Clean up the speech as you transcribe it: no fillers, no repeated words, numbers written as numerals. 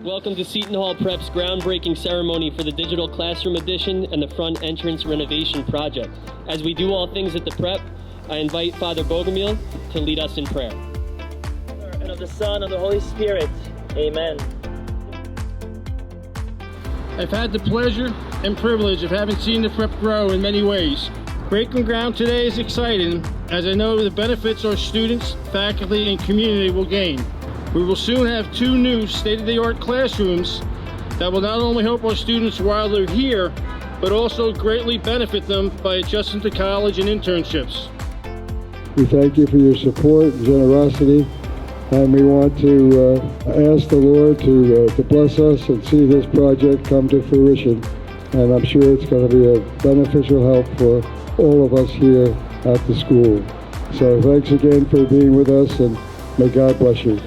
Welcome to Seton Hall Prep's groundbreaking ceremony for the Digital Classroom Edition and the Front Entrance Renovation Project. As we do all things at the Prep, I invite Father Bogomil to lead us in prayer. And of the Son, and of the Holy Spirit. Amen. I've had the pleasure and privilege of having seen the Prep grow in many ways. Breaking ground today is exciting, as I know the benefits our students, faculty, and community will gain. We will soon have 2 new state-of-the-art classrooms that will not only help our students while they're here, but also greatly benefit them by adjusting to college and internships. We thank you for your support and generosity, and we want to ask the Lord to bless us and see this project come to fruition. And I'm sure it's going to be a beneficial help for all of us here at the school. So thanks again for being with us, and may God bless you.